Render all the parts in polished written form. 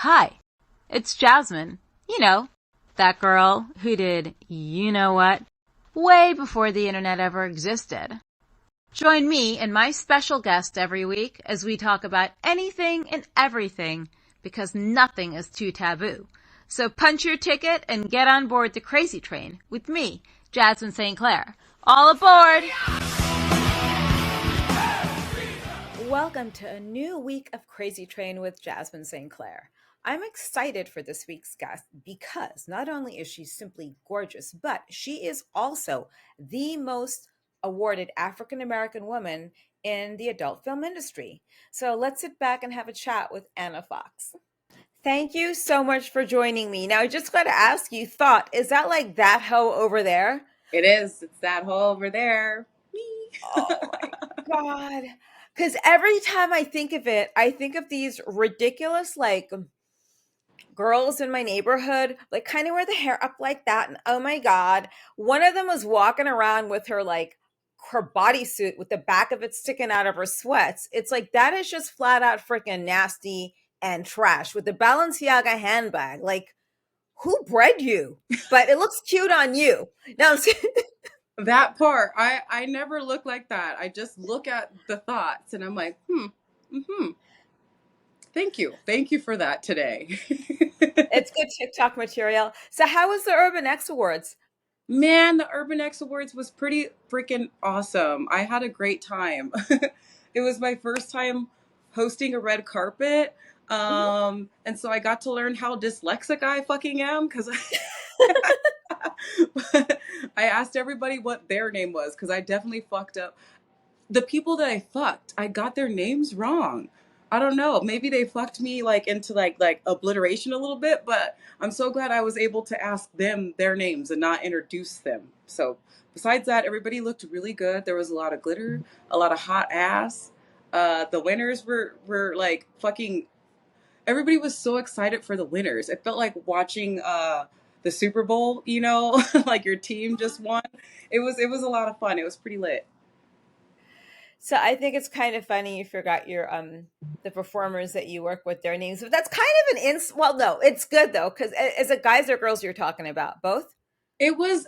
Hi, it's Jasmin. You know, that girl who did you know what way before the internet ever existed. Join me and my special guest every week as we talk about anything and everything because nothing is too taboo. So punch your ticket and get on board the Krazy Train with me, Jasmin St. All aboard! Welcome to a new week of Krazy Train with Jasmin St. I'm excited for this week's guest because not only is she simply gorgeous, but she is also the most awarded African-American woman in the adult film industry. So let's sit back and have a chat with Ana Foxxx. Thank you so much for joining me. Now, I just got to ask you, is that like that hoe over there? It is. It's that hoe over there. Me. Oh my God. Because every time I think of it, I think of these ridiculous, girls in my neighborhood, kind of wear the hair up like that. And oh my God, one of them was walking around with her bodysuit with the back of it sticking out of her sweats. It's like, that is just flat out freaking nasty and trash with the Balenciaga handbag. Like, who bred you? But it looks cute on you. No, that part, I never look like that. I just look at the thoughts and I'm like, Thank you for that today. It's good TikTok material. So how was the Urban X Awards? Man, the Urban X Awards was pretty freaking awesome. I had a great time. It was my first time hosting a red carpet. And so I got to learn how dyslexic I fucking am because I asked everybody what their name was because I definitely fucked up. The people that I fucked, I got their names wrong. I don't know. Maybe they fucked me into like obliteration a little bit, but I'm so glad I was able to ask them their names and not introduce them. So besides that, everybody looked really good. There was a lot of glitter, a lot of hot ass. The winners were like fucking. Everybody was so excited for the winners. It felt like watching the Super Bowl. You know, like your team just won. It was a lot of fun. It was pretty lit. So I think it's kind of funny you forgot your the performers that you work with, their names. But that's kind of well, no, it's good though, because is it guys or girls you're talking about? Both? It was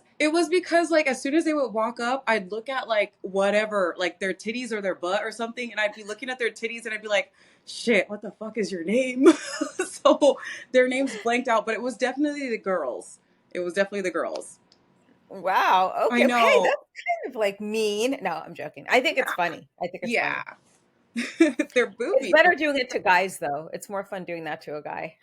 because as soon as they would walk up, I'd look at whatever, their titties or their butt or something, and I'd be looking at their titties and I'd be like, shit, what the fuck is your name? So their names blanked out, but it was definitely the girls. Wow. Okay. I know. Hey, that's kind of mean. No, I'm joking. I think it's funny. I think it's funny. They're boobies. It's better doing it to guys though. It's more fun doing that to a guy.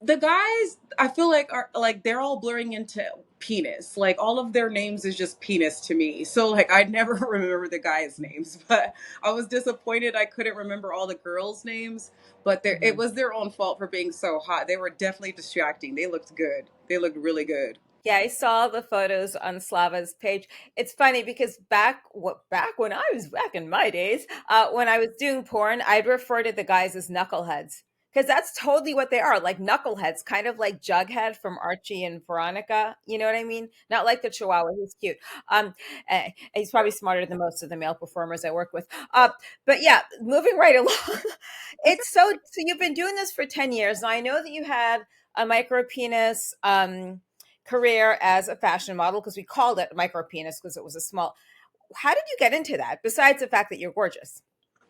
The guys, I feel are they're all blurring into penis. All of their names is just penis to me. So I'd never remember the guys' names, but I was disappointed I couldn't remember all the girls' names. But it was their own fault for being so hot. They were definitely distracting. They looked good. They looked really good. Yeah, I saw the photos on Slava's page. It's funny because back when I was back in my days, when I was doing porn, I'd refer to the guys as knuckleheads because that's totally what they are, like knuckleheads, kind of like Jughead from Archie and Veronica. You know what I mean? Not like the Chihuahua. He's cute. He's probably smarter than most of the male performers I work with. But yeah, moving right along. So you've been doing this for 10 years. Now I know that you had a micro penis career as a fashion model because we called it micro penis because it was a small. How did you get into that besides the fact that you're gorgeous?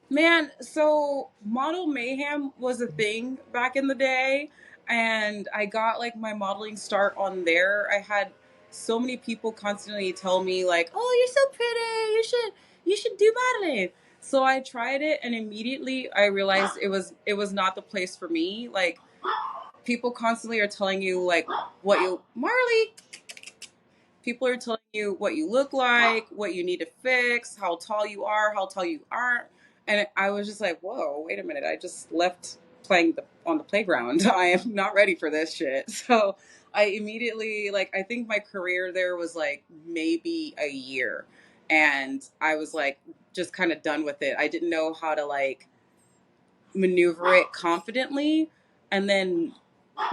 Man, so model mayhem was a thing back in the day, and I got my modeling start on there. I had so many people constantly tell me "Oh, you're so pretty. You should do modeling." So I tried it, and immediately I realized it was not the place for me. People constantly are telling you what you Marley. People are telling you what you look like, what you need to fix, how tall you are, how tall you aren't. And I was just like, whoa, wait a minute. I just left playing on the playground. I am not ready for this shit. So I immediately, I think my career there was maybe a year. And I was just kind of done with it. I didn't know how to maneuver it confidently. And then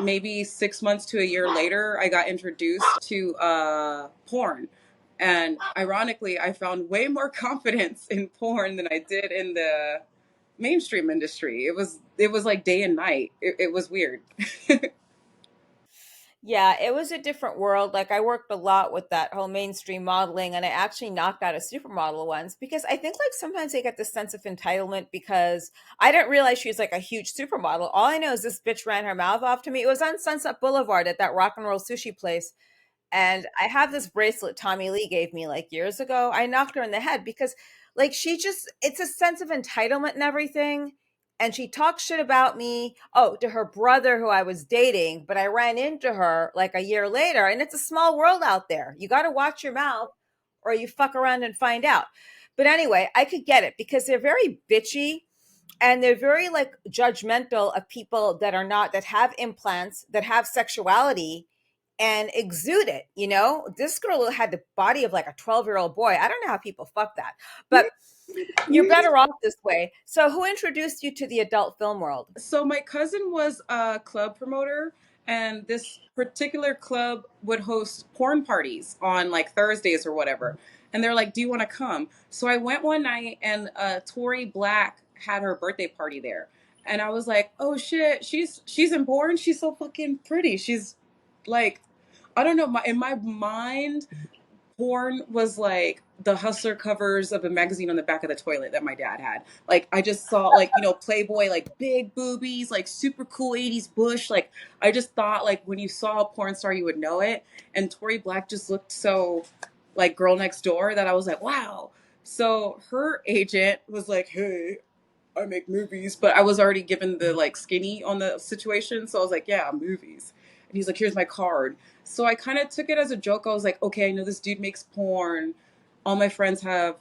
maybe 6 months to a year later, I got introduced to porn. And ironically, I found way more confidence in porn than I did in the mainstream industry. It was like day and night. It was weird. Yeah, it was a different world. Like I worked a lot with that whole mainstream modeling, and I actually knocked out a supermodel once because I think like sometimes they get this sense of entitlement because I didn't realize she was like a huge supermodel. All I know is this bitch ran her mouth off to me. It was on Sunset Boulevard at that rock and roll sushi place. And I have this bracelet Tommy Lee gave me like years ago. I knocked her in the head because like she just it's a sense of entitlement and everything. And she talked shit about me, oh, to her brother who I was dating, but I ran into her like a year later, and it's a small world out there. You got to watch your mouth or you fuck around and find out. But anyway, I could get it because they're very bitchy and they're very like judgmental of people that are not that have implants, that have sexuality and exude it. You know, this girl had the body of like a 12-year-old boy. I don't know how people fuck that, but you're better off this way. So who introduced you to the adult film world? So my cousin was a club promoter, and this particular club would host porn parties on like Thursdays or whatever. And they're like, "Do you want to come?" So I went one night, and Tori Black had her birthday party there, and I was like, "Oh shit, she's in porn. She's so fucking pretty. She's like, I don't know. In my mind, porn was like the hustler covers of a magazine on the back of the toilet that my dad had. Like I just saw like, Playboy, like big boobies, like super cool 80s bush. Like I just thought like when you saw a porn star you would know it. And Tori Black just looked so like girl next door that I was like, wow. So her agent was like, "Hey, I make movies," but I was already given the like skinny on the situation. So I was like, "Yeah, movies." And he's like, "Here's my card." So I kind of took it as a joke. I was like, "Okay, I know this dude makes porn. All my friends have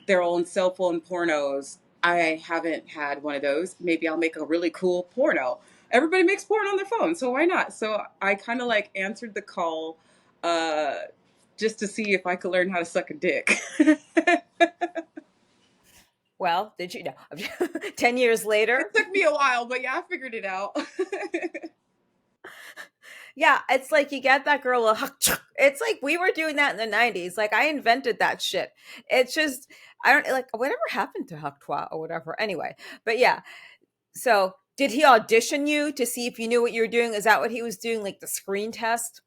their own cell phone pornos. I haven't had one of those. Maybe I'll make a really cool porno." Everybody makes porn on their phone, so why not? So I kind of like answered the call uh, just to see if I could learn how to suck a dick. Well, did you know? 10 years It later. took me a while, but yeah, I figured it out. Yeah, it's like you get that girl it's like we were doing that in the 90s. Like I invented that shit. It's just I don't like whatever happened to Haktua or whatever. Anyway, but yeah. So, did he audition you to see if you knew what you were doing? Is that what he was doing like the screen test?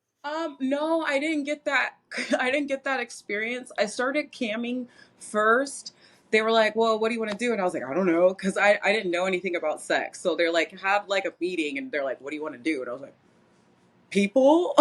No, I didn't get that. I didn't get that experience. I started camming first. They were like, "Well, what do you want to do?" And I was like, "I don't know," because I didn't know anything about sex. So they're like, have like a meeting, and they're like, "What do you want to do?" And I was like, "People."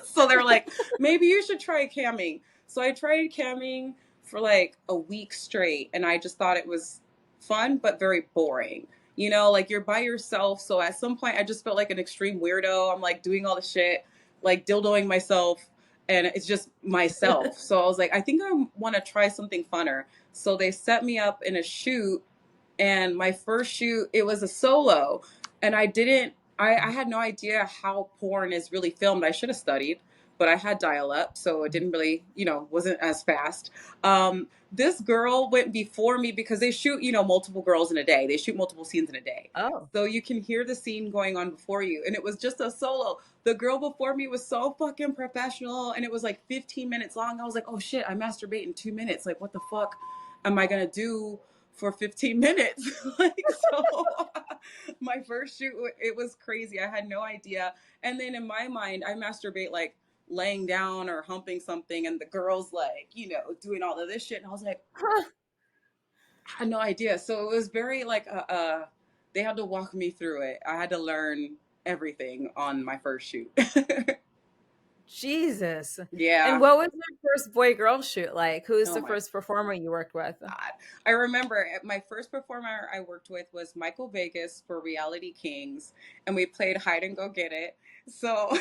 So they were like, "Maybe you should try camming." So I tried camming for like a week straight, and I just thought it was fun but very boring. Like you're by yourself. So at some point, I just felt like an extreme weirdo. I'm like doing all the shit, like dildoing myself, and it's just myself. So I was like, I think I want to try something funner. So they set me up in a shoot, and my first shoot, it was a solo, and I had no idea how porn is really filmed. I should have studied, but I had dial up, so it didn't really, wasn't as fast. This girl went before me because they shoot, multiple girls in a day. They shoot multiple scenes in a day. Oh. So you can hear the scene going on before you. And it was just a solo. The girl before me was so fucking professional, and it was like 15 minutes long. I was like, oh shit, I masturbate in 2 minutes. Like, what the fuck am I going to do for 15 minutes? Like, so my first shoot, it was crazy. I had no idea. And then in my mind, I masturbate like laying down or humping something, and the girl's like, doing all of this shit. And I was like, Huh. I had no idea. So it was very like, they had to walk me through it. I had to learn everything on my first shoot. Jesus. And Yeah. what was your first boy girl shoot like? Who's Oh the my first performer you worked with? God. I remember my first performer I worked with was Michael Vegas for Reality Kings, and we played hide and go get it. So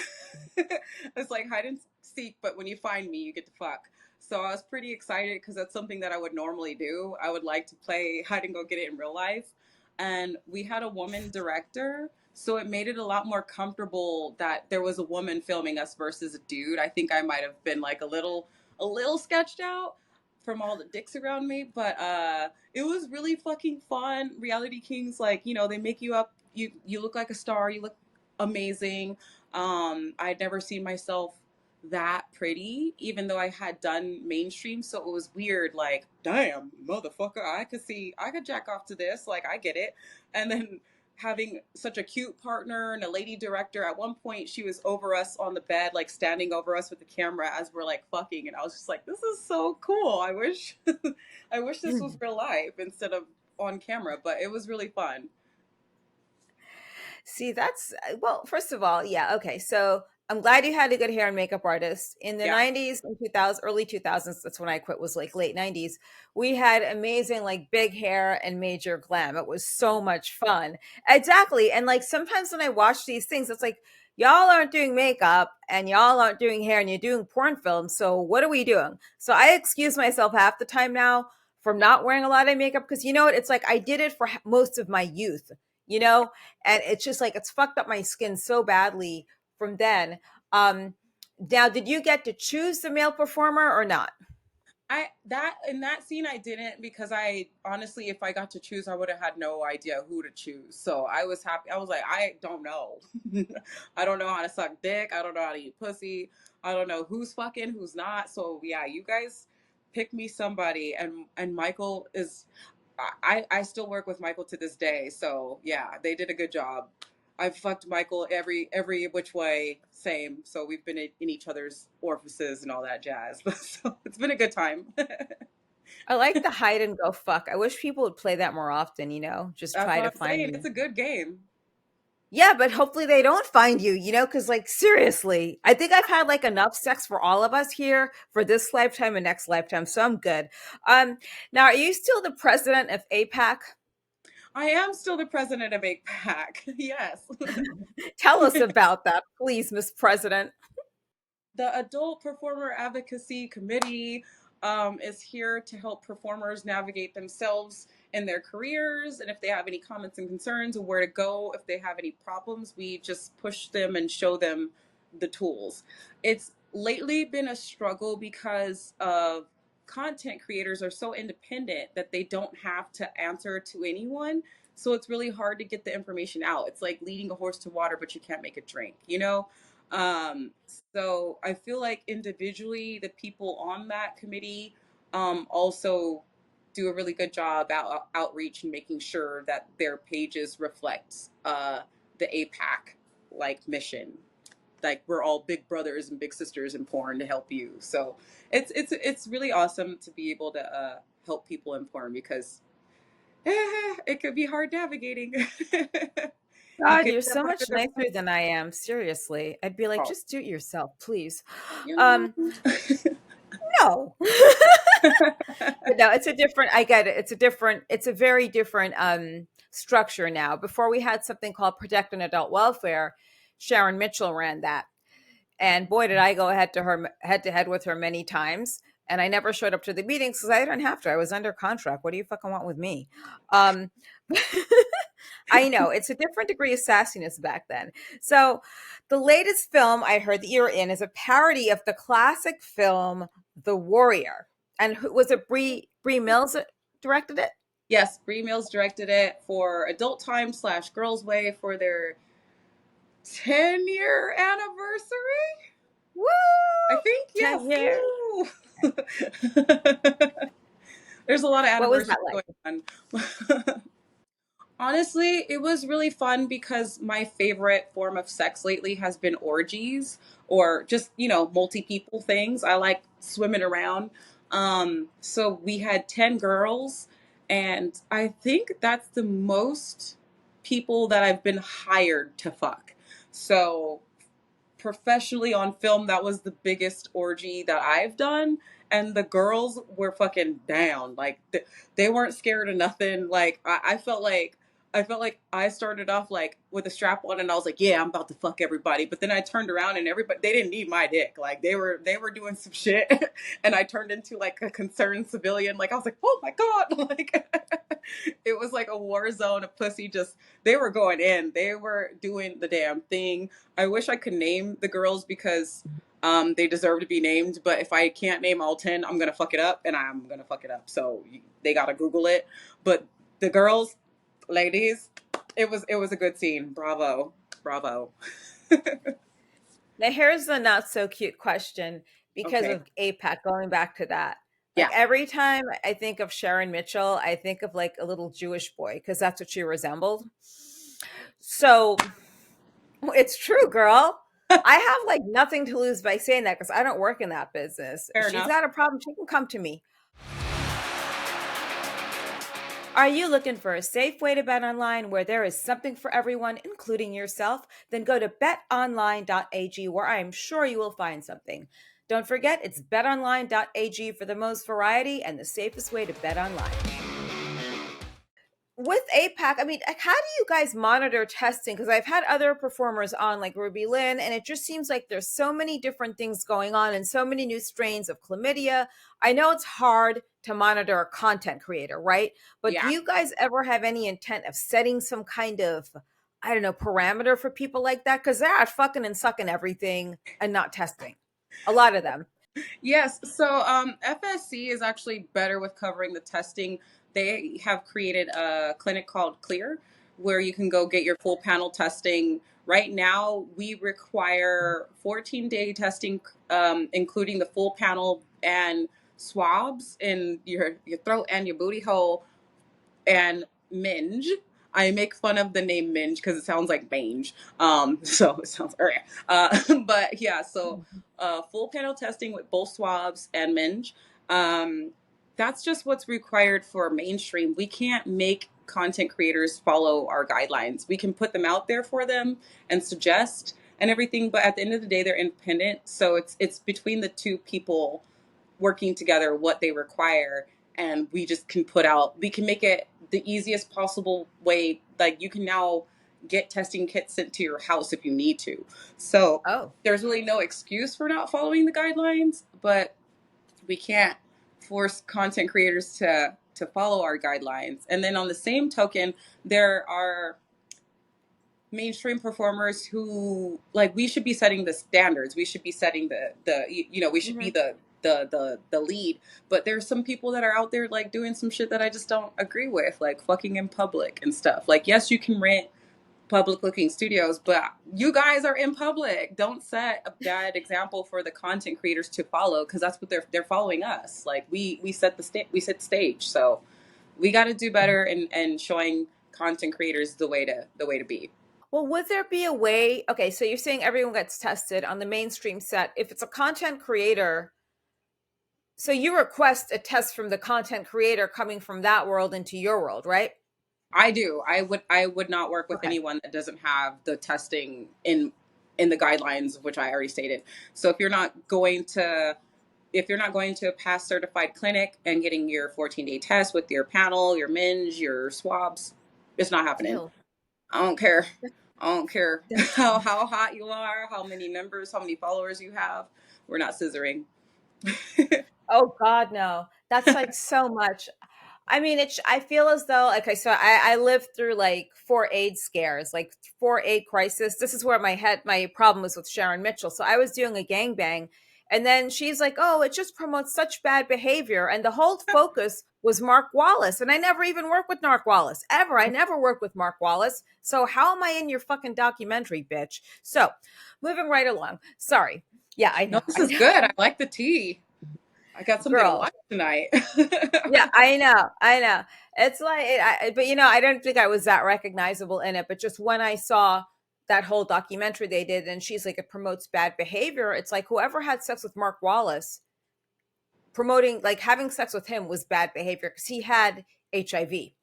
it's like hide and seek, but when you find me, you get to fuck. So I was pretty excited because that's something that I would normally do. I would like to play hide and go get it in real life. And we had a woman director, so it made it a lot more comfortable that there was a woman filming us versus a dude. I think I might have been like a little sketched out from all the dicks around me, but it was really fucking fun. Reality Kings, like, they make you up, you look like a star, you look amazing. I'd never seen myself that pretty, even though I had done mainstream. So it was weird, like, damn, motherfucker, I could jack off to this. Like, I get it. And then having such a cute partner and a lady director. At one point, she was over us on the bed, like standing over us with the camera as we're like fucking. And I was just like, this is so cool. I wish, I wish this was real life instead of on camera, but it was really fun. See, that's well, first of all, yeah, okay. So I'm glad you had a good hair and makeup artist. In the Yeah. 90s and 2000s, early 2000s, that's when I quit, was like late 90s. We had amazing, like big hair and major glam. It was so much fun. Exactly. And like sometimes when I watch these things, it's like, y'all aren't doing makeup and y'all aren't doing hair and you're doing porn films. So what are we doing? So I excuse myself half the time now from not wearing a lot of makeup because you know what? It's like I did it for most of my youth, you know? And it's just like it's fucked up my skin so badly from then. Now, did you get to choose the male performer or not? I that in that scene I didn't, because I honestly, if I got to choose, I would have had no idea who to choose. So I was happy. I was like, I don't know. I don't know how to suck dick. I don't know how to eat pussy. I don't know who's fucking, who's not. So yeah, you guys pick me somebody. And Michael is, I still work with Michael to this day. So yeah, they did a good job. I've fucked Michael every which way, same. So we've been in each other's orifices and all that jazz. So it's been a good time. I like the hide and go fuck. I wish people would play that more often, you know, just That's try what to I'm find saying. me. It's a good game. Yeah, but hopefully they don't find you, you know, because like seriously, I think I've had like enough sex for all of us here for this lifetime and next lifetime, so I'm good. Now are you still the president of APAC? I am still the president of APAC. Yes. Tell us about that, please, Miss President. The Adult Performer Advocacy Committee is here to help performers navigate themselves in their careers. And if they have any comments and concerns of where to go, if they have any problems, we just push them and show them the tools. It's lately been a struggle because of content creators are so independent that they don't have to answer to anyone. So it's really hard to get the information out. It's like leading a horse to water, but you can't make it drink, you know? Um, so I feel like individually, the people on that committee also do a really good job outreach and making sure that their pages reflect the APAC like mission. Like we're all big brothers and big sisters in porn to help you. So it's really awesome to be able to help people in porn because it could be hard navigating. You God, could you're step so under much their nicer than I am. Seriously. I'd be like, bus. just do it yourself, please. You Um, know. no. But no, it's a different, I get it. It's a very different structure now. Before we had something called Protect and Adult Welfare, Sharon Mitchell ran that. And boy, did I go head to head with her many times. And I never showed up to the meetings because I didn't have to. I was under contract. What do you fucking want with me? Um, I know it's a different degree of sassiness back then. So, the latest film I heard that you're in is a parody of the classic film The Warrior. And who was it? Bree Mills that directed it. Yes, Bree Mills directed it for Adult Time / Girls Way for their 10-year anniversary. Woo! I think, yes. 10 years. Woo! There's a lot of What was anniversaries that like? going on. Honestly, it was really fun because my favorite form of sex lately has been orgies or just, multi people things. I like swimming around. So we had 10 girls, and I think that's the most people that I've been hired to fuck. So professionally on film, that was the biggest orgy that I've done. And the girls were fucking down. Like they weren't scared of nothing. Like I felt like I started off like with a strap on, and I was like, yeah, I'm about to fuck everybody. But then I turned around and everybody, they didn't need my dick. Like they were doing some shit, and I turned into like a concerned civilian. Like I was like, oh my god, like it was like a war zone of pussy. Just they were going in. They were doing the damn thing. I wish I could name the girls because they deserve to be named. But if I can't name all 10, I'm gonna fuck it up, and I'm gonna fuck it up. So they gotta Google it. But the girls, ladies, it was a good scene. Bravo, bravo. Now, here's the not so cute question because Okay. of APAC, going back to that. Like Yeah. every time I think of Sharon Mitchell, I think of like a little Jewish boy because that's what she resembled. So it's true, girl. I have like nothing to lose by saying that because I don't work in that business. If Fair she's enough. got a problem, she can come to me. Are you looking for a safe way to bet online where there is something for everyone, including yourself? Then go to betonline.ag where I am sure you will find something. Don't forget, it's betonline.ag for the most variety and the safest way to bet online. With APAC, I mean, like, how do you guys monitor testing? Because I've had other performers on, like Ruby Lynn, and it just seems like there's so many different things going on and so many new strains of chlamydia. I know it's hard to monitor a content creator, right? But do Yeah. you guys ever have any intent of setting some kind of, I don't know, parameter for people like that? Because they're out fucking and sucking everything and not testing. A lot of them. Yes. So FSC is actually better with covering the testing. They have created a clinic called Clear where you can go get your full panel testing. Right now, we require 14-day testing, including the full panel and swabs in your throat and your booty hole and minge. I make fun of the name minge because it sounds like mange. So it sounds but yeah, so full panel testing with both swabs and minge. That's just what's required for mainstream. We can't make content creators follow our guidelines. We can put them out there for them and suggest and everything, but at the end of the day, they're independent. So it's between the two people working together what they require, and we just can we can make it the easiest possible way. Like you can now get testing kits sent to your house if you need to. So Oh. there's really no excuse for not following the guidelines, but we can't force content creators to follow our guidelines. And then on the same token, there are mainstream performers who, like, we should be setting the standards, we should be setting we should be Mhm. the lead, but there's some people that are out there like doing some shit that I just don't agree with, like fucking in public and stuff. Like, yes, you can rent public looking studios, but you guys are in public. Don't set a bad example for the content creators to follow, because that's what they're following us. Like we set the stage, so we got to do better and showing content creators the way to be. Well, would there be a way? Okay, so you're saying everyone gets tested on the mainstream set. If it's a content creator, so you request a test from the content creator coming from that world into your world, right? I do. I would not work with Okay. anyone that doesn't have the testing in the guidelines, which I already stated. So if you're not going to a past certified clinic and getting your 14-day test with your panel, your minge, your swabs, it's not happening. Ew. I don't care. That- I don't care That's, how hot you are, how many members, how many followers you have. We're not scissoring. oh God, no. That's like so much. I mean, I feel as though, like I said, I lived through like 4 AIDS scares, like 4 AIDS crisis. This is where my problem was with Sharon Mitchell. So I was doing a gangbang, and then she's like, "Oh, it just promotes such bad behavior," and the whole focus was Mark Wallace, and I never even worked with Mark Wallace ever. I never worked with Mark Wallace. So how am I in your fucking documentary, bitch? So, moving right along. Sorry. Yeah, I No, know. this I is know. good. I like the tea. I got something to Girl. watch tonight. Yeah, I know. I know. It's like, but I don't think I was that recognizable in it. But just when I saw that whole documentary they did, and she's like, it promotes bad behavior. It's like whoever had sex with Mark Wallace, promoting, like having sex with him was bad behavior because he had HIV.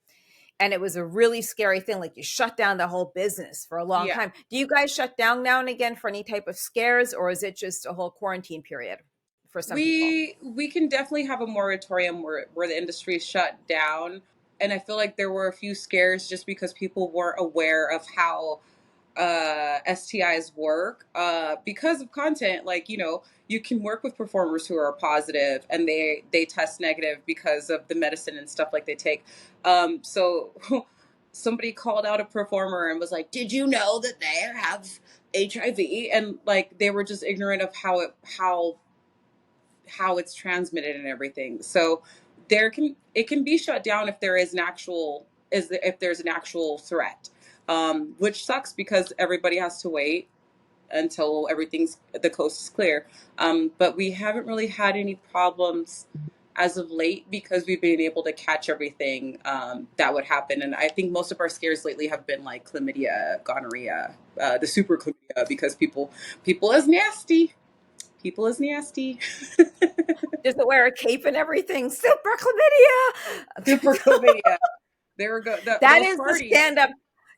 And it was a really scary thing. Like you shut down the whole business for a long Yeah. time. Do you guys shut down now and again for any type of scares, or is it just a whole quarantine period for some people? We can definitely have a moratorium where the industry shut down. And I feel like there were a few scares just because people weren't aware of how STIs work, because of content. Like, you can work with performers who are positive and they test negative because of the medicine and stuff like they take. So somebody called out a performer and was like, "Did you know that they have HIV?" And like they were just ignorant of how it's transmitted and everything. So it can be shut down if there is if there's an actual threat, which sucks because everybody has to wait. until the coast is clear. But we haven't really had any problems as of late because we've been able to catch everything that would happen. And I think most of our scares lately have been like chlamydia, gonorrhea, the super chlamydia, because people is nasty. People is nasty. Does it wear a cape and everything? Super chlamydia. Super chlamydia. There we go. That Those is the parties. stand-up.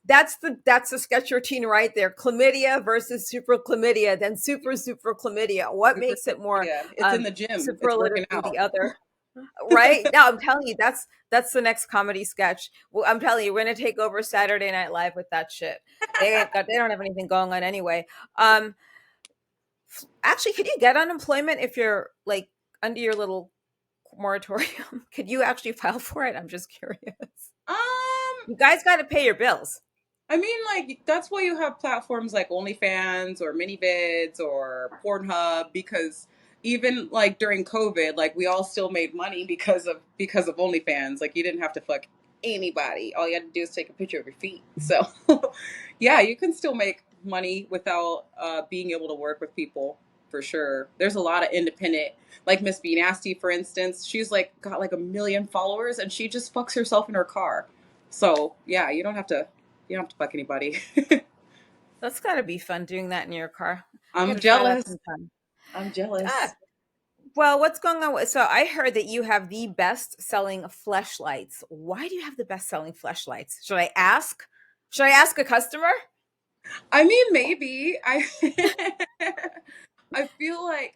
That's the sketch routine right there. Chlamydia versus super chlamydia, then super chlamydia. What Super makes it more chlamydia. It's in the gym. It's superlative working than out. the other? Right? No, I'm telling you, that's the next comedy sketch. Well, I'm telling you, we're gonna take over Saturday Night Live with that shit. They don't have anything going on anyway. Actually, could you get unemployment if you're like under your little moratorium? Could you actually file for it? I'm just curious. Um, You guys got to pay your bills. I mean, like, that's why you have platforms like OnlyFans or MiniVids or Pornhub, because even like during COVID, like we all still made money because of OnlyFans. Like you didn't have to fuck anybody. All you had to do is take a picture of your feet. So yeah, you can still make money without being able to work with people for sure. There's a lot of independent, like Miss B Nasty, for instance. She's like got like 1 million followers and she just fucks herself in her car. So yeah, you don't have to fuck anybody. That's got to be fun doing that in your car. I got I'm to try that jealous. sometime. I'm Ah, jealous. well, what's going on? So I heard that you have the best selling fleshlights. Why do you have the best selling fleshlights? Should I ask? Should I ask a customer? I mean, maybe I feel like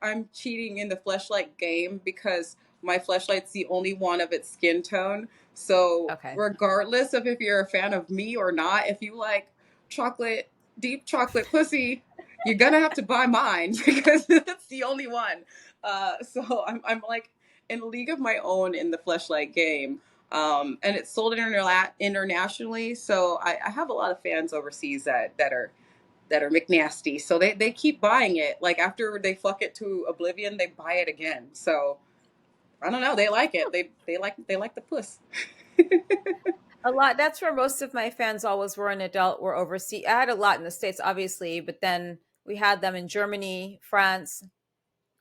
I'm cheating in the fleshlight game because my fleshlight's the only one of its skin tone. So Okay. regardless of if you're a fan of me or not, if you like chocolate, deep chocolate pussy, you're gonna have to buy mine because it's the only one. So I'm like in a league of my own in the fleshlight game. And it's sold internationally, so I have a lot of fans overseas that are McNasty. So they keep buying it. Like after they fuck it to oblivion, they buy it again. So I don't know. They like it. They like the puss. A lot. That's where most of my fans always were an adult, were overseas. I had a lot in the States, obviously, but then we had them in Germany, France,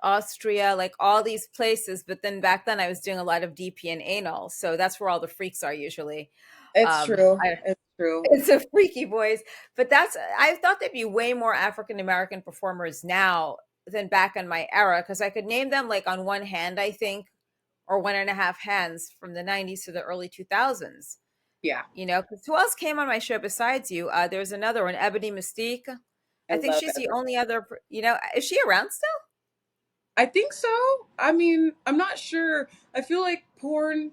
Austria, like all these places. But then back then I was doing a lot of DP and anal. So that's where all the freaks are usually. It's true. I, It's true. it's a freaky boys. But I thought there'd be way more African American performers now than back in my era, because I could name them like on one hand, I think, or one and a half hands, from the 90s to the early 2000s. Yeah, You know, because who else came on my show besides you? There's another one, Ebony Mystique. I I think love she's the it. only other, is she around still? I think so. I mean, I'm not sure. I feel like porn.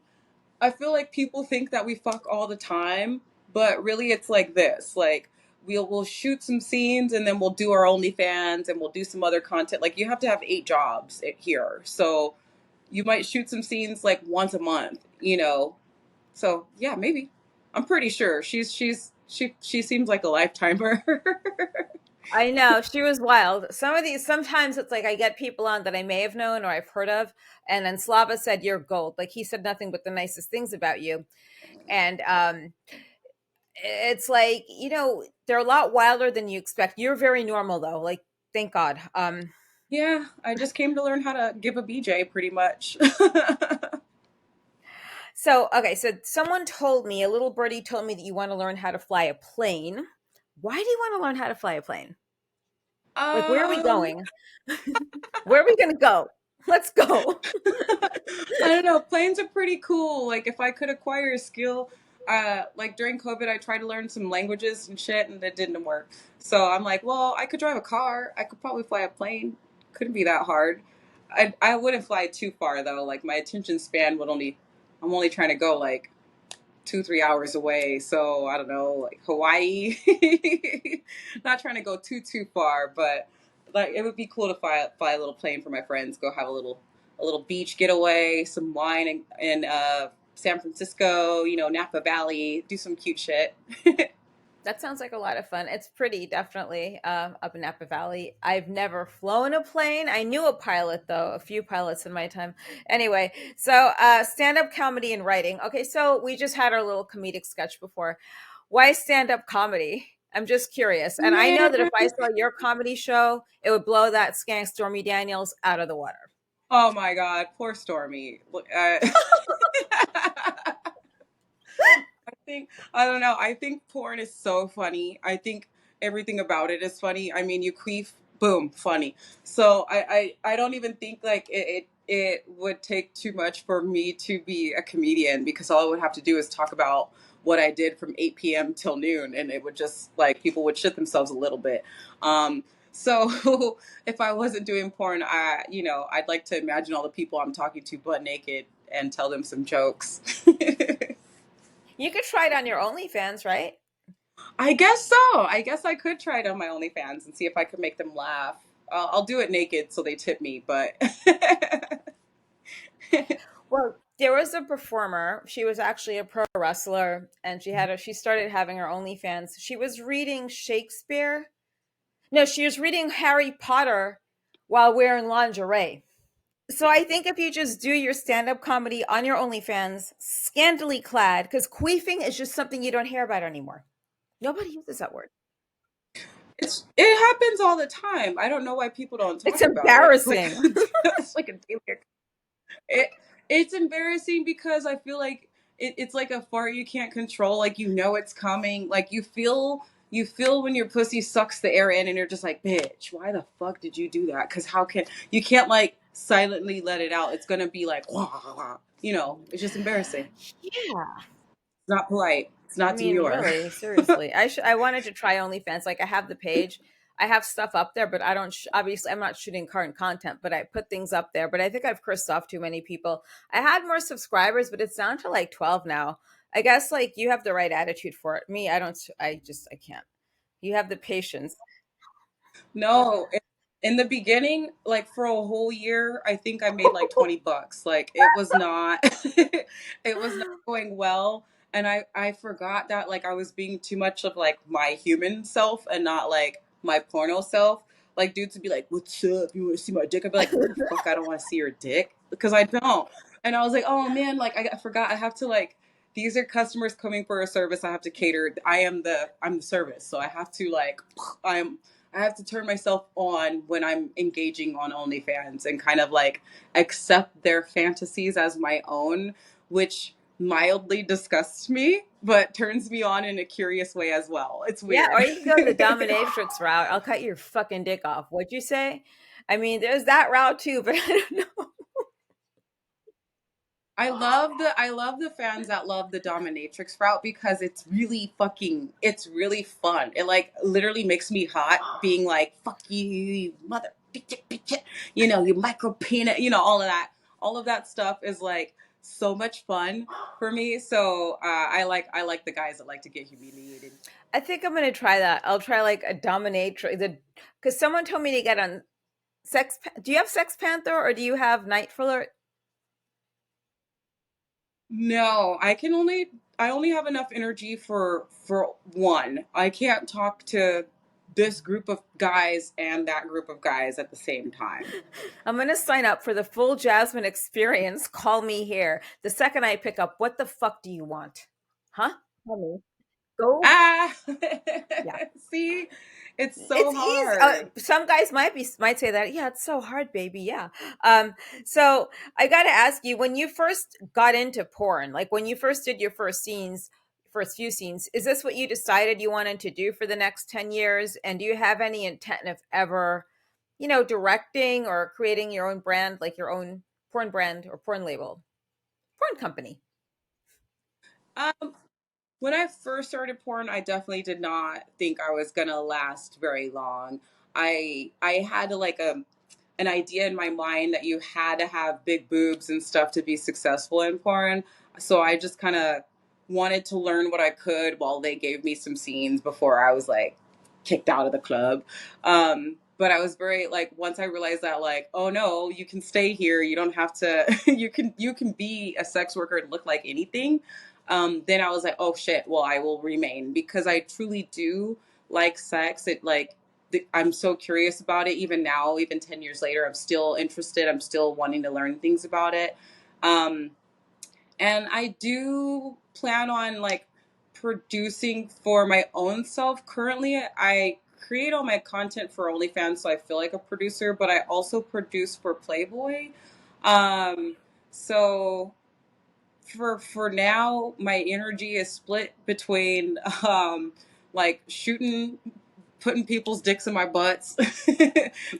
I feel like people think that we fuck all the time, but really it's like this. Like we'll shoot some scenes and then we'll do our OnlyFans and we'll do some other content. Like you have to have 8 jobs here. So you might shoot some scenes like once a month. So yeah, maybe. I'm pretty sure. She seems like a lifetimer. I know, she was wild. Some of these, sometimes it's like I get people on that I may have known or I've heard of, and then Slava said you're gold. Like he said nothing but the nicest things about you, and it's like they're a lot wilder than you expect. You're very normal though. Like thank God. Yeah, I just came to learn how to give a BJ pretty much. So okay, so someone told me, a little birdie told me that you want to learn how to fly a plane. Why do you want to learn how to fly a plane? Like where are we um going? Where are we going to go? Let's go. I don't know. Planes are pretty cool. Like if I could acquire a skill, like during COVID, I tried to learn some languages and shit, and it didn't work. So I'm like, well, I could drive a car. I could probably fly a plane. Couldn't be that hard. I wouldn't fly too far though. Like my attention span would only. I'm only trying to go like 2-3 hours away. So I don't know, like Hawaii. Not trying to go too far, but like it would be cool to fly a little plane for my friends. Go have a little beach getaway, some wine in San Francisco. Napa Valley. Do some cute shit. That sounds like a lot of fun. It's pretty, definitely, up in Napa Valley. I've never flown a plane. I knew a pilot, though, a few pilots in my time. Anyway, so stand-up comedy and writing. Okay, so we just had our little comedic sketch before. Why stand-up comedy? I'm just curious. And I know Man. that if I saw your comedy show, it would blow that skank Stormy Daniels out of the water. Oh my God, poor Stormy. I don't know. I think porn is so funny. I think everything about it is funny. I mean, you queef, boom, funny. So I don't even think like it would take too much for me to be a comedian, because all I would have to do is talk about what I did from 8 p.m. till noon, and it would just like people would shit themselves a little bit. So if I wasn't doing porn, I'd like to imagine all the people I'm talking to butt naked and tell them some jokes. You could try it on your OnlyFans, right? I guess so. I guess I could try it on my OnlyFans and see if I could make them laugh. I'll do it naked so they tip me, but Well, there was a performer. She was actually a pro wrestler, and she started having her OnlyFans. She was reading Shakespeare. No, she was reading Harry Potter while wearing lingerie. So I think if you just do your stand-up comedy on your OnlyFans, scantily clad, because queefing is just something you don't hear about anymore. Nobody uses that word. it happens all the time. I don't know why people don't It's talk about it. It's like embarrassing. it's like a daily. It it's embarrassing because I feel like it's like a fart you can't control. Like you know it's coming. Like you feel when your pussy sucks the air in, and you're just like, bitch, why the fuck did you do that? Because how can you can't like silently let it out. It's gonna be like, wah, wah, wah. It's just embarrassing. Yeah. It's not polite. It's I not mean, demure. really, seriously. I wanted to try OnlyFans. Like I have the page. I have stuff up there, but I don't obviously I'm not shooting current content, but I put things up there, but I think I've cursed off too many people. I had more subscribers, but it's down to like 12 now. I guess like you have the right attitude for it. Me, I don't I can't. You have the patience. No, in the beginning, like for a whole year, I think I made like $20. Like it was not, it was not going well, and I forgot that like I was being too much of like my human self and not like my porno self. Like dudes would be like, "What's up? You want to see my dick?" I'd be like, "No, the fuck, I don't want to see your dick," because I don't. And I was like, "Oh man, like I forgot. I have to like." These are customers coming for a service. I have to cater. I'm the service, so I have to like I have to turn myself on when I'm engaging on OnlyFans and kind of like accept their fantasies as my own, which mildly disgusts me, but turns me on in a curious way as well. It's Yeah, weird. or you can go the dominatrix route. I'll cut your fucking dick off. What'd you say? I mean, there's that route too, but I don't know. I love the fans that love the dominatrix route because it's really fun. It like literally makes me hot being like fuck you, you mother bitch, bitch, you micro peanut, all of that stuff is like so much fun for me. So I like the guys that like to get humiliated. I think I'm gonna try that. I'll try like a dominatrix. Because someone told me to get on Do you have Sex Panther or do you have Night Flirt? No, I only have enough energy for one. I can't talk to this group of guys and that group of guys at the same time. I'm gonna sign up for the full Jasmine experience. Call me here. The second I pick up, what the fuck do you want? Huh? Tell me. Go. Ah, Yeah. see, it's so It's easy. hard. Some guys might say that. Yeah, it's so hard, baby. Yeah. So I got to ask you, when you first got into porn, like when you first did your first few scenes, is this what you decided you wanted to do for the next 10 years? And do you have any intent of ever, directing or creating your own brand, like your own porn brand or porn label, porn company? Um, when I first started porn, I definitely did not think I was gonna last very long. I had like an idea in my mind that you had to have big boobs and stuff to be successful in porn. So I just kind of wanted to learn what I could while they gave me some scenes before I was like kicked out of the club. But I was very like once I realized that like, oh no, you can stay here. You don't have to. You can be a sex worker and look like anything. Then I was like, oh shit. Well, I will remain because I truly do like sex. It like I'm so curious about it. Even now, even 10 years later, I'm still interested. I'm still wanting to learn things about it. Um, and I do plan on like producing for my own self. Currently, I create all my content for OnlyFans, so I feel like a producer, but I also produce for Playboy. So for now, my energy is split between like shooting, putting people's dicks in my butts,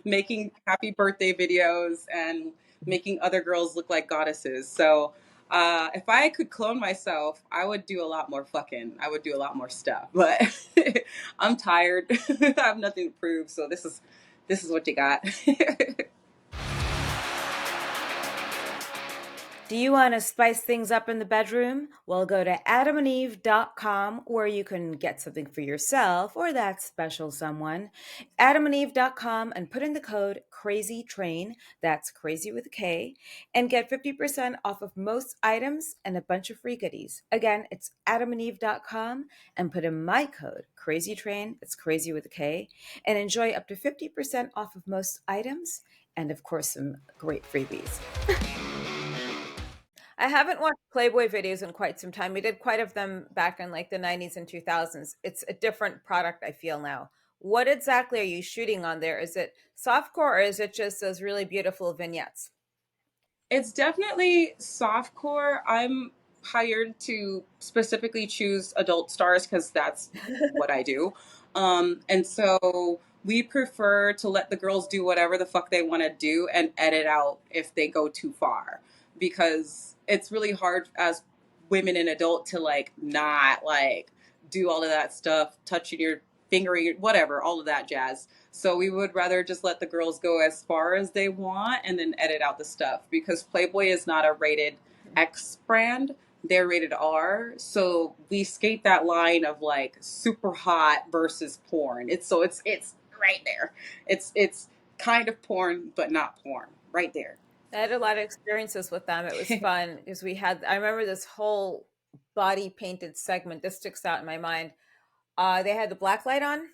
making happy birthday videos, and making other girls look like goddesses. So if I could clone myself, I would do a lot more fucking. I would do a lot more stuff. But I'm tired. I have nothing to prove. So this is what you got. Do you want to spice things up in the bedroom? Well, go to adamandeve.com where you can get something for yourself or that special someone. Adamandeve.com and put in the code Krazy Train, that's crazy with a K, and get 50% off of most items and a bunch of free goodies. Again, it's adamandeve.com and put in my code Krazy Train, it's crazy with a K, and enjoy up to 50% off of most items and, of course, some great freebies. I haven't watched Playboy videos in quite some time. We did quite of them back in like the 90s and 2000s. It's a different product, I feel now. What exactly are you shooting on there? Is it softcore or is it just those really beautiful vignettes? It's definitely softcore. I'm hired to specifically choose adult stars because that's what I do. And so we prefer to let the girls do whatever the fuck they want to do and edit out if they go too far, because it's really hard as women and adult to like not like do all of that stuff, touching your fingering, whatever, all of that jazz. So we would rather just let the girls go as far as they want and then edit out the stuff, because Playboy is not a rated X brand. They're rated R. So we skate that line of like super hot versus porn. It's right there. It's kind of porn, but not porn. Right there. I had a lot of experiences with them. It was fun because I remember this whole body painted segment. This sticks out in my mind. They had the black light on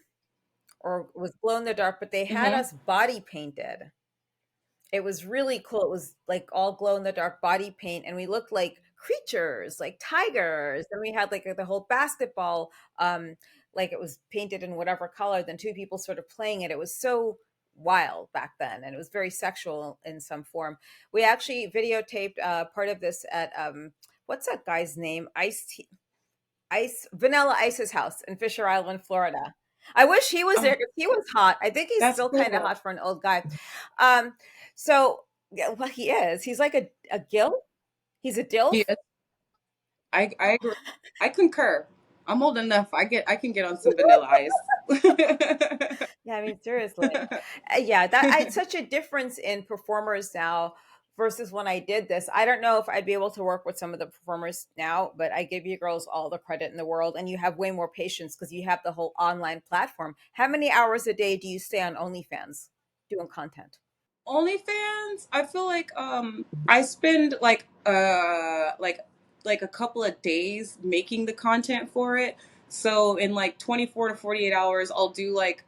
or it was glow in the dark, but they had Mm-hmm. us body painted. It was really cool. It was like all glow in the dark body paint, and we looked like creatures, like tigers. And we had like the whole basketball, like it was painted in whatever color. Then two people sort of playing it. It was so wild back then, and it was very sexual in some form. We actually videotaped part of this at what's that guy's name? Vanilla Ice's house in Fisher Island, Florida. I wish he was there Oh, because he was hot. I think he's that's still kind of cool. hot for an old guy. Um, so yeah, well, he is. He's like a gil. He's a dilf. He I agree. I concur. I'm old enough. I can get on some vanilla ice. Yeah, I mean seriously. Yeah, it's such a difference in performers now versus when I did this. I don't know if I'd be able to work with some of the performers now, but I give you girls all the credit in the world, and you have way more patience because you have the whole online platform. How many hours a day do you stay on OnlyFans doing content? OnlyFans, I feel like I spend like a couple of days making the content for it. So in like 24 to 48 hours, I'll do like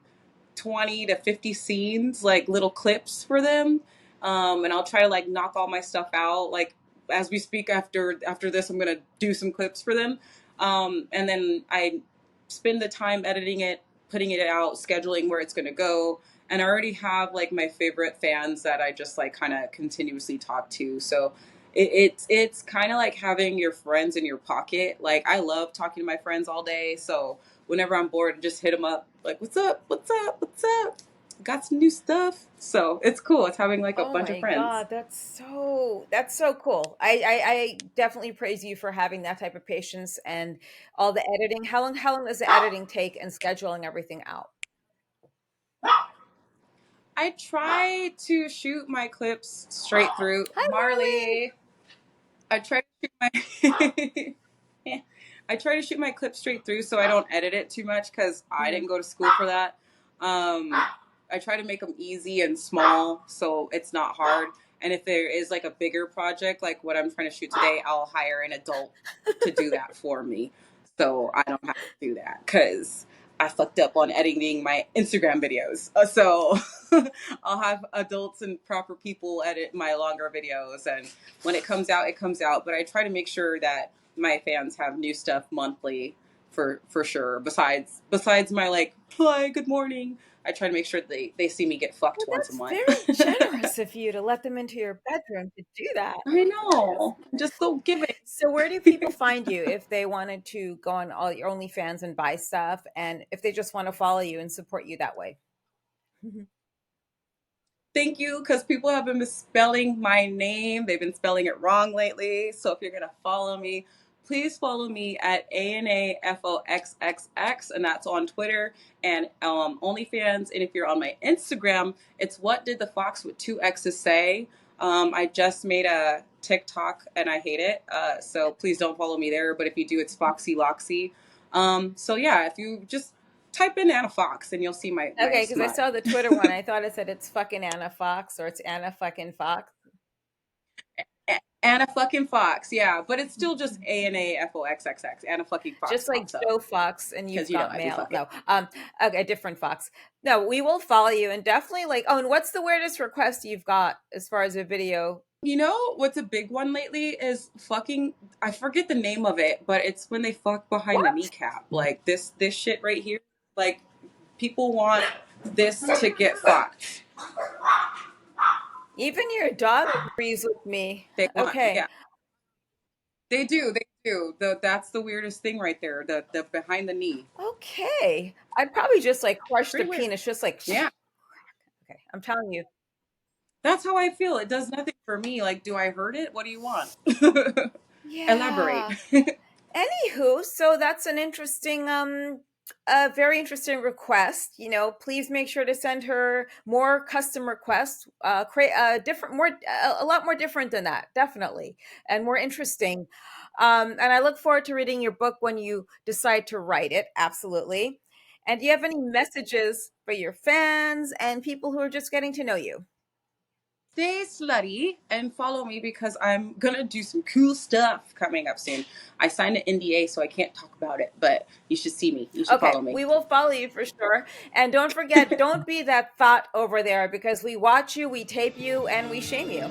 20 to 50 scenes, like little clips for them. And I'll try to like knock all my stuff out. Like as we speak, after this, I'm gonna do some clips for them. And then I spend the time editing it, putting it out, scheduling where it's gonna go. And I already have like my favorite fans that I just like kind of continuously talk to. So it's kind of like having your friends in your pocket. Like I love talking to my friends all day. So whenever I'm bored, just hit them up. Like, what's up? What's up? What's up? Got some new stuff. So it's cool. It's having like a Oh bunch of my friends. God, that's so cool. I definitely praise you for having that type of patience and all the editing. How long does the editing take and scheduling everything out? I try to shoot my clips straight through. Hi, Marley. Marley. I try to shoot my I try to shoot my clips straight through so I don't edit it too much because I Mhm. didn't go to school for that. I try to make them easy and small so it's not hard. And if there is like a bigger project like what I'm trying to shoot today, I'll hire an adult to do that for me. So I don't have to do that because I fucked up on editing my Instagram videos. So I'll have adults and proper people edit my longer videos. And when it comes out, it comes out. But I try to make sure that my fans have new stuff monthly for sure. Besides my like, hi, good morning. I try to make sure they see me get fucked Well, once a that's month. very generous of you to let them into your bedroom to do that. I know. I'm just so giving. So where do people find you if they wanted to go on all your OnlyFans and buy stuff, and if they just want to follow you and support you that way? Thank you, because people have been misspelling my name. They've been spelling it wrong lately. So if you're gonna follow me, please follow me at ANAFOXXX, and that's on Twitter and OnlyFans. And if you're on my Instagram, it's what did the fox with two X's say. I just made a TikTok and I hate it. So please don't follow me there. But if you do, it's Foxy Loxy. So yeah, if you just type in Ana Foxxx and you'll see my Okay, because I smut. saw the Twitter one. I thought it said it's fucking Ana Foxxx or it's Ana fucking Fox. Ana fucking Fox, yeah, but it's still just ANAFOXXX. Ana fucking Fox Just like pops up Joe Fox and you've because got I be mail. fucking. No, okay, different Fox. No, we will follow you and definitely like. Oh, and what's the weirdest request you've got as far as a video? You know what's a big one lately is fucking. I forget the name of it, but it's when they fuck behind the What? kneecap. Like this shit right here. Like people want this to get fucked. Even your dog agrees with me. They want, Okay. yeah, they do, they do. That's the weirdest thing right there. The behind the knee. Okay. I'd probably just like crush the Pretty weird. penis, just like, Yeah. okay, I'm telling you. That's how I feel. It does nothing for me. Like, do I hurt it? What do you want? Elaborate. Yeah. Anywho, so that's an interesting, a very interesting request. You know, please make sure to send her more custom requests. Create a different, more, a lot more different than that, definitely, and more interesting. And I look forward to reading your book when you decide to write it. Absolutely. And do you have any messages for your fans and people who are just getting to know you? Stay slutty and follow me because I'm gonna do some cool stuff coming up soon. I signed an NDA, so I can't talk about it, but you should see me. You should Okay, follow me. we will follow you for sure. And don't forget, don't be that thought over there because we watch you, we tape you, and we shame you.